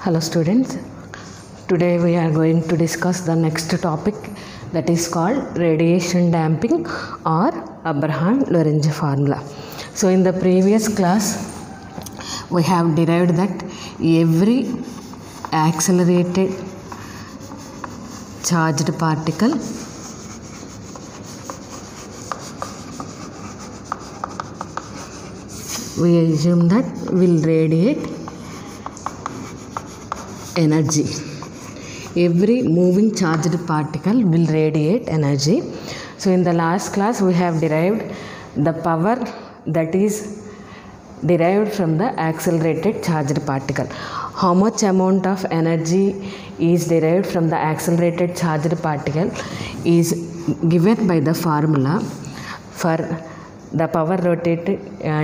Hello students, today we are going to discuss the next topic, that is called radiation damping or Abraham-Lorentz formula. So in the previous class we have derived that every accelerated charged particle we assume that will radiate energy. Every moving charged particle will radiate energy. So in the last class we have derived the power that is derived from the accelerated charged particle. How much amount of energy is derived from the accelerated charged particle is given by the formula for the power rotated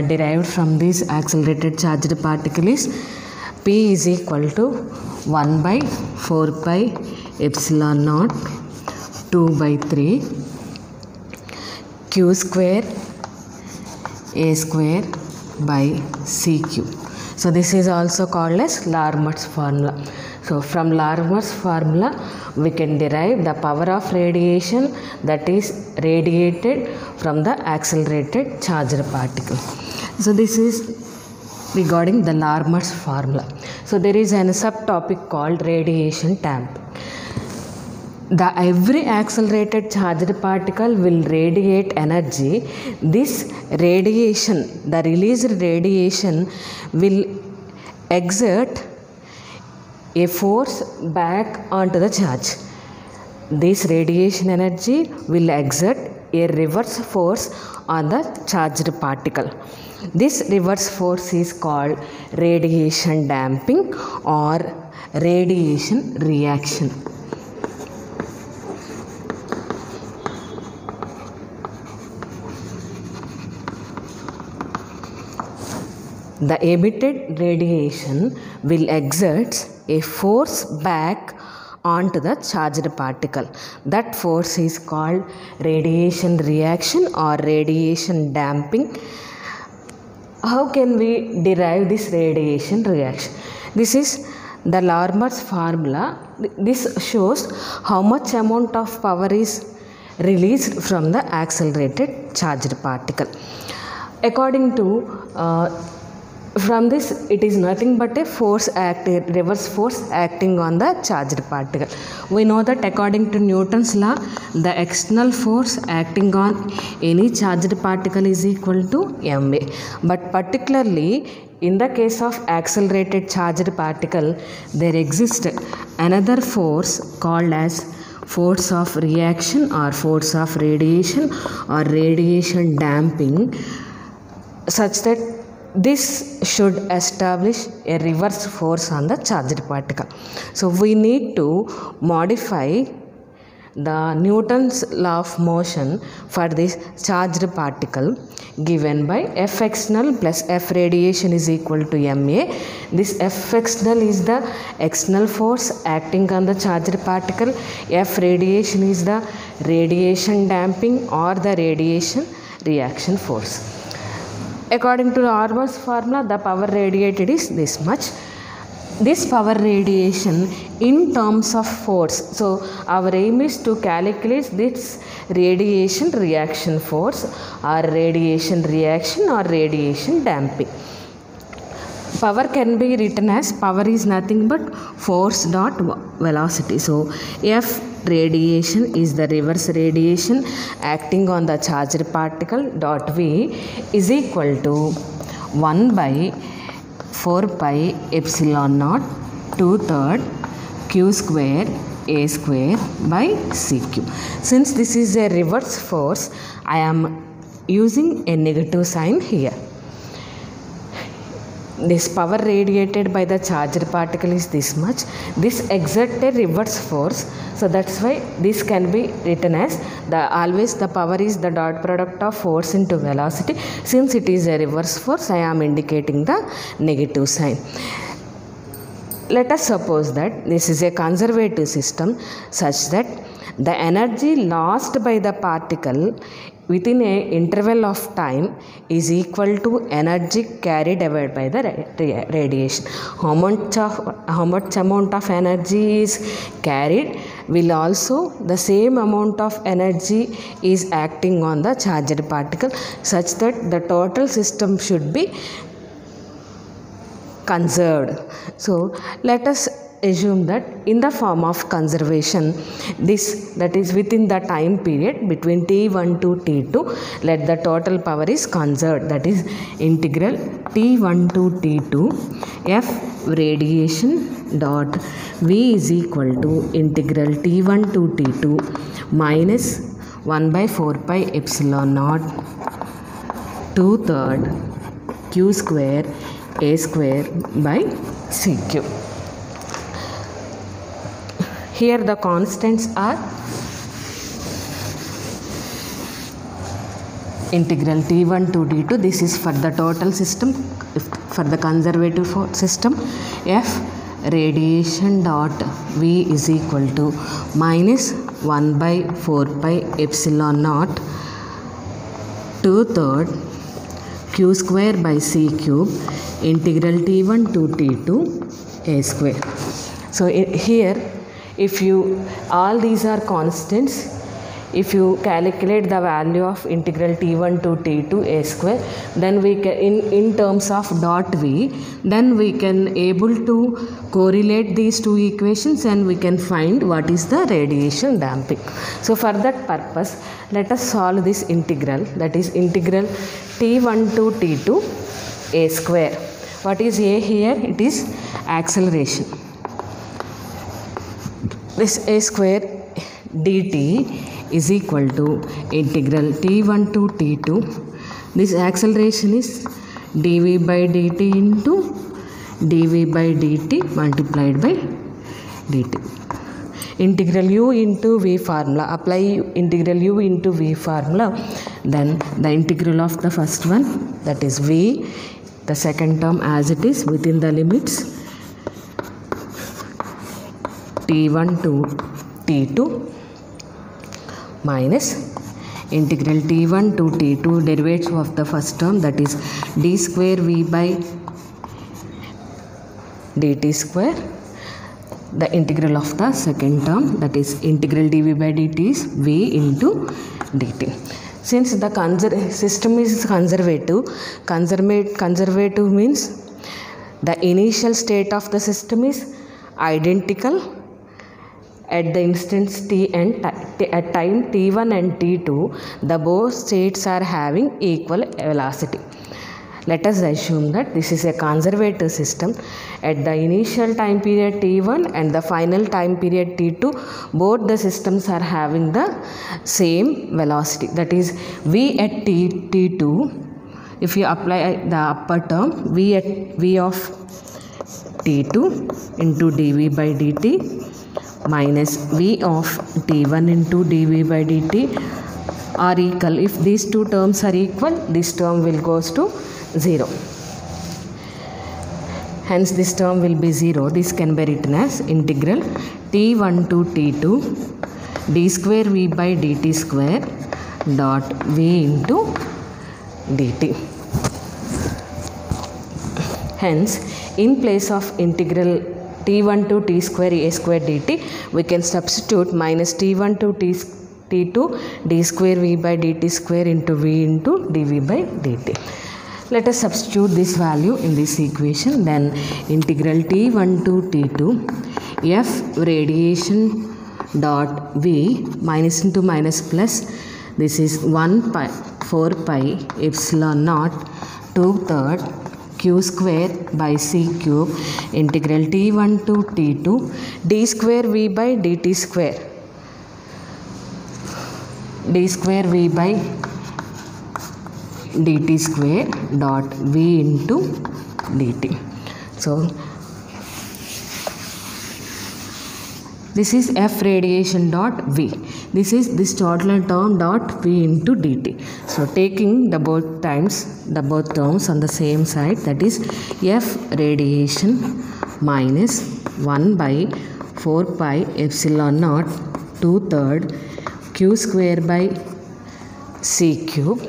derived from this accelerated charged particle is P is equal to 1 by 4 pi epsilon naught 2 by 3 Q square A square by CQ. So this is also called as Larmor's formula. So from Larmor's formula we can derive the power of radiation that is radiated from the accelerated charged particle. So this is regarding the Larmor's formula. So there is a subtopic called radiation damping. Every accelerated charged particle will radiate energy. This radiation, the released radiation, will exert a force back onto the charge. This radiation energy will exert a reverse force on the charged particle. This reverse force is called radiation damping or radiation reaction. The emitted radiation will exert a force back onto the charged particle. That force is called radiation reaction or radiation damping. How can we derive this radiation reaction? This is the Larmor's formula. This shows how much amount of power is released from the accelerated charged particle. According to from this, it is nothing but a reverse force acting on the charged particle. We know that according to Newton's law, the external force acting on any charged particle is equal to ma. But particularly in the case of accelerated charged particle, there exists another force called as force of reaction or force of radiation or radiation damping, such that this should establish a reverse force on the charged particle. So we need to modify the Newton's law of motion for this charged particle given by F external plus F radiation is equal to ma. This F external is the external force acting on the charged particle. F radiation is the radiation damping or the radiation reaction force. According to Larmor's formula, the power radiated is this much. This power radiation in terms of force. So our aim is to calculate this radiation reaction force or radiation reaction or radiation damping. Power can be written as power is nothing but force dot velocity. So F radiation is the reverse radiation acting on the charged particle dot V is equal to 1 by 4 pi epsilon naught 2/3 Q square A square by CQ. Since this is a reverse force, I am using a negative sign here. This power radiated by the charged particle is this much. This exerts a reverse force. So that's why this can be written as always the power is the dot product of force into velocity. Since it is a reverse force, I am indicating the negative sign. Let us suppose that this is a conservative system such that the energy lost by the particle within a interval of time is equal to energy carried divided by the radiation. How much amount of energy is carried will also the same amount of energy is acting on the charged particle, such that the total system should be conserved. So let us assume that in the form of conservation, this, that is within the time period between T1 to T2, let the total power is conserved, that is integral T1 to T2 F radiation dot V is equal to integral T1 to T2 minus 1 by 4 pi epsilon naught 2/3 Q square A square by C cube. Here the constants are integral T1 to T2, this is for the total system. For the conservative system, F radiation dot V is equal to minus 1 by 4 pi epsilon naught 2/3 Q square by C cube integral T1 to T2 A square. So here, if you, all these are constants, if you calculate the value of integral T1 to T2 A square, then we can, in terms of dot V, then we can able to correlate these two equations and we can find what is the radiation damping. So for that purpose, let us solve this integral, that is integral T1 to T2 A square. What is A here? It is acceleration. This A square dt is equal to integral T1 to T2. This acceleration is dv by dt into dv by dt multiplied by dt. Integral u into v formula. Apply integral u into v formula. Then the integral of the first one, that is v. The second term as it is within the limits T1 to T2 minus integral T1 to T2 derivative of the first term, that is d square v by dt square. The integral of the second term, that is integral dv by dt is v into dt. Since the system is conservative means the initial state of the system is identical at the instance t and at time t1 and t2, the both states are having equal velocity. Let us assume that this is a conservative system. At the initial time period t1 and the final time period t2, both the systems are having the same velocity, that is v at t2. If you apply the upper term, v of t2 into dv by dt minus v of t1 into dv by dt are equal. If these two terms are equal, this term will goes to 0. Hence this term will be 0. This can be written as integral t1 to t2 d square v by dt square dot v into dt. Hence in place of integral t1 to t square a square dt, we can substitute minus t1 to t2 d square v by dt square into v into dv by dt. Let us substitute this value in this equation. Then integral t1 to t2 f radiation dot v minus into minus plus, this is 1 pi 4 pi epsilon naught 2/3 q square by c cube integral t1 to t2 d square v by dt square v by dt square dot v into dt. So this is f radiation dot v. This is this total term dot v into dt. So taking the both terms on the same side, that is f radiation minus 1 by 4 pi epsilon naught 2/3 q square by c cube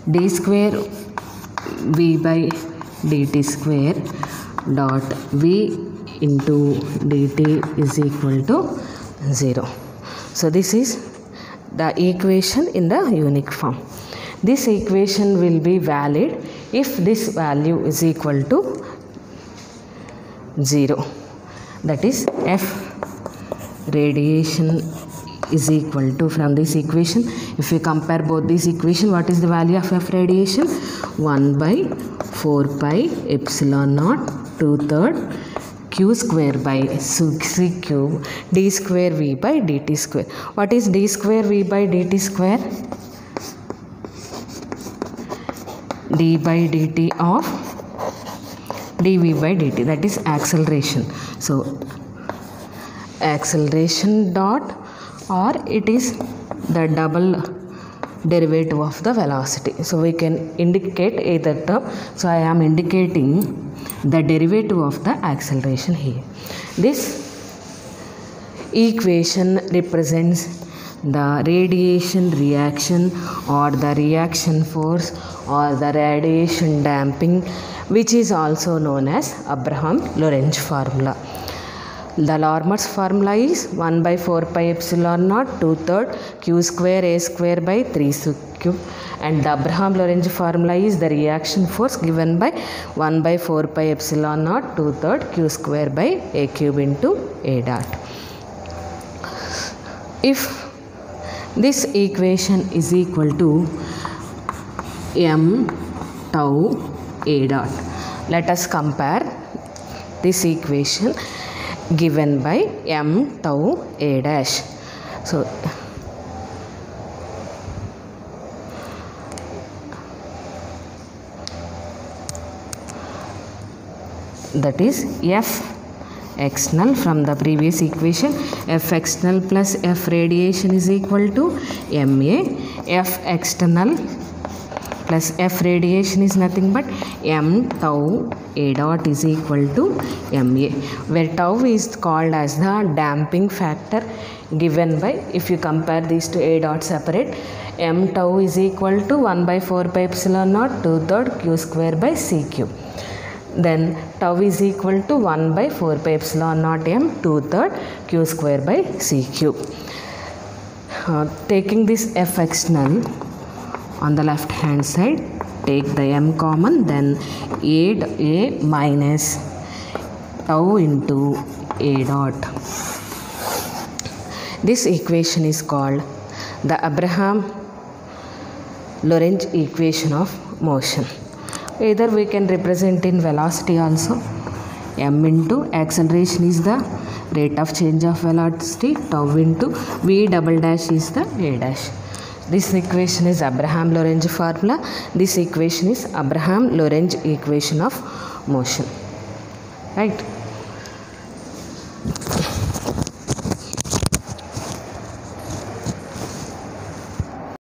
d square v by dt square dot v into dt is equal to 0. So this is the equation in the unique form. This equation will be valid if this value is equal to 0. That is, F radiation is equal to, from this equation, if we compare both these equation, what is the value of F radiation? 1 by 4 pi epsilon naught 2/3 q square by c cube d square v by dt square. What is d square v by dt square? d by dt of dv by dt, that is acceleration. So acceleration dot, or it is the double derivative of the velocity. So we can indicate either term. So I am indicating the derivative of the acceleration here. This equation represents the radiation reaction or the reaction force or the radiation damping, which is also known as Abraham-Lorentz formula. The Lorentz formula is 1 by 4 pi epsilon naught 2/3 q square a square by 3 c cube, and the Abraham-Lorentz formula is the reaction force given by 1 by 4 pi epsilon naught 2/3 q square by a cube into a dot. If this equation is equal to m tau a dot, let us compare this equation given by m tau a dash. So that is F external, from the previous equation, F external plus F radiation is equal to ma. F external plus F radiation is nothing but m tau a dot is equal to ma, where tau is called as the damping factor given by, if you compare these two a dot separate, m tau is equal to 1 by 4 pi epsilon naught 2/3 q square by c cube. Then tau is equal to 1 by 4 pi epsilon naught m 2/3 q square by c cube. Taking this F external on the left hand side, take the m common, then a minus tau into a dot. This equation is called the Abraham-Lorentz equation of motion. Either we can represent in velocity also. M into acceleration is the rate of change of velocity, tau into v double dash is the a dash. This equation is Abraham-Lorentz formula. This equation is Abraham-Lorentz equation of motion. Right?